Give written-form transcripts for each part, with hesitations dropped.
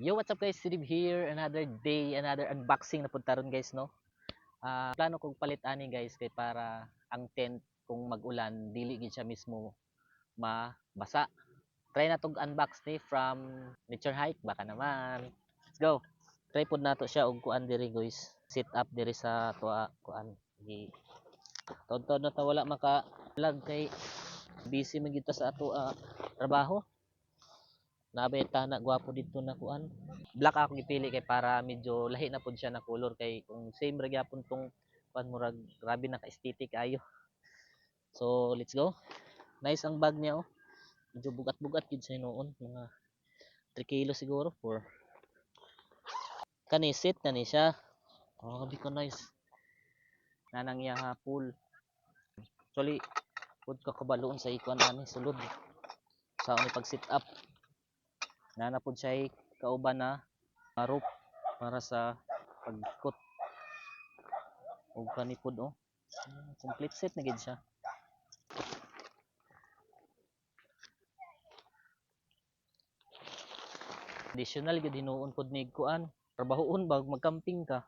Yo, what's up guys? Steve here. Another day, another unboxing na punta ron guys, no? Plano kong palit ani guys kay para ang tent kung mag-ulan, dili gid siya mismo mabasa. Try na tong unbox ni from Nature Hike baka naman. Let's go. Try pud nato siya og kuan diri guys. Sit up diri sa tuwa kuan. Gi tonton na ta wala maka vlog kay busy man gid ta sa ato trabaho. Nabenta na gwapo dito na kuan. Black ako gipili kay para medyo lahi na pud siya na color kay kung same ra gyapon tong kuan murag grabe na ka aesthetic ayo. So let's go. Nice ang bag niya oh. Medyo bugat-bugat gid sa noon, mga 3 kilo siguro for kani set na ni siya. Oh, bi ko nice. Nanang iya pool. Actually, pud ka kabaloon sa ikuan ani sulod. Sa ni pag sit up. Nana pud siya kauban na rope para sa pagkot og kanipod oh. Complete set na gid siya. Additional gid hinuon pod ni kuan. Trabahoon bag magcamping ka.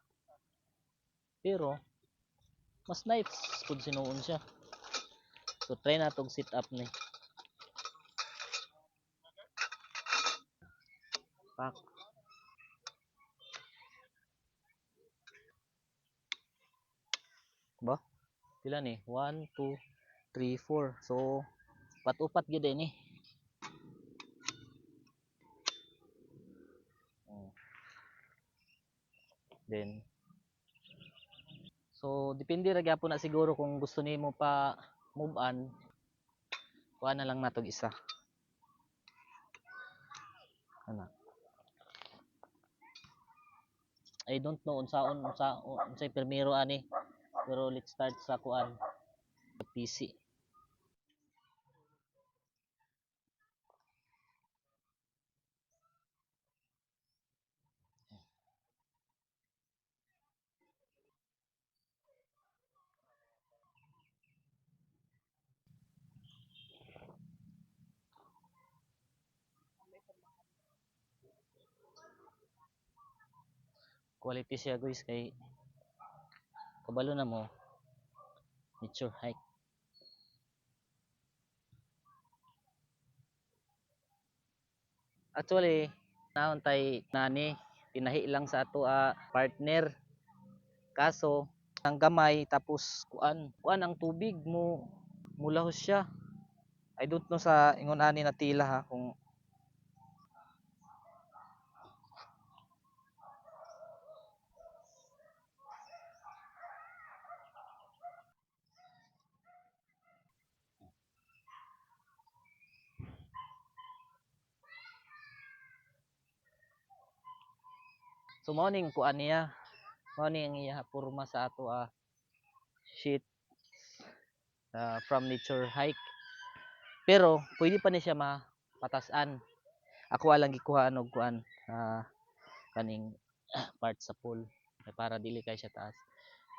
Pero mas nice pud sinuon siya. So try na tong sit up ni. Pak. Ba? Pila ni? 1 2 3 4. So pat-upat gid ni. Then so depende ra gyapon na siguro kung gusto nimo pa move on. Kuha na lang natog isa. Ana. I don't know unsay primero ani. Pero let's start sa kuan. PC. Quality siya guys kay kabalo na mo Nature Hike. Actually, naon tay nani pinahi lang sa ato partner. Kaso ang gamay tapos kuan ang tubig mo mulahos siya. I don't know sa ingon ani na tila ha kung so morning kuan niya. Morning ang iya porma sa ato sheet from Nature Hike. Pero pwede pa ni siya mapatasan. Ako lang gikuhaan og kuan kaning part sa pool para dili kay siya taas.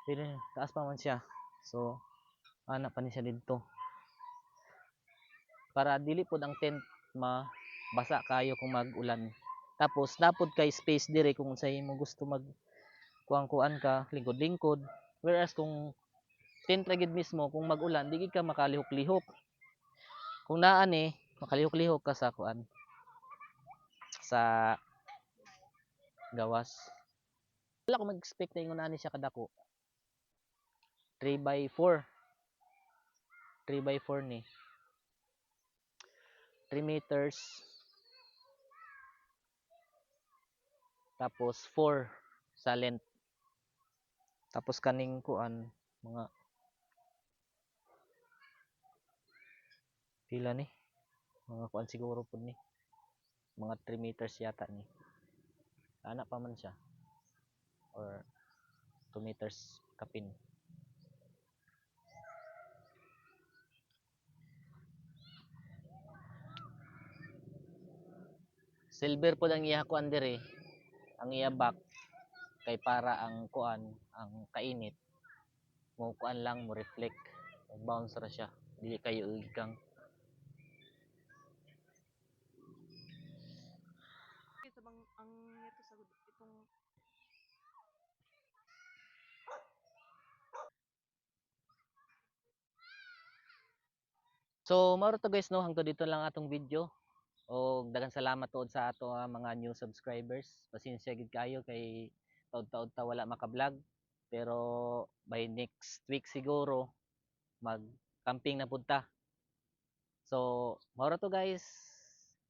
Pero taas pa man siya. So ana pa ni siya didto. Para dili pod ang tent mabasa kayo kung mag-ulan. Tapos napod kay space dire kung sa imo gusto mag kuan ka, lingkod-lingkod. Whereas kung tent ra gid mismo kung mag-ulan, di gid ka makalihok-lihok. Kung naa ni makalihok-lihok ka sa kuan sa gawas. Wala ko mag-expect na ingon ani siya kadako. 3 by 4. 3 by 4 ni. 3 meters. Tapos 4 sa length. Tapos kaning kuan mga pila ni? Mga kuan siguro pud ni. Mga 3 meters yata ni. Ana pa man siya. Or 2 meters kapin. Silver po ang iya kuan dire. Ang iya back kay para ang kuan ang kainit mo kuan lang mo reflect bounce ra siya dili kayo igang ang ito sa itong So, mao ra to guys no, hangtod dito lang atong video. O daghang salamat tuod sa ato mga new subscribers. Pasensya gid kayo kay taud-taud ta wala maka-vlog. Pero by next week siguro mag-camping na punta. So, mao ra to guys.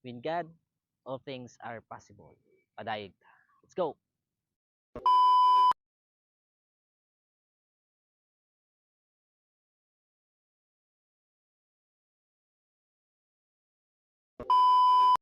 With God, all things are possible. Padayeg ta. Let's go.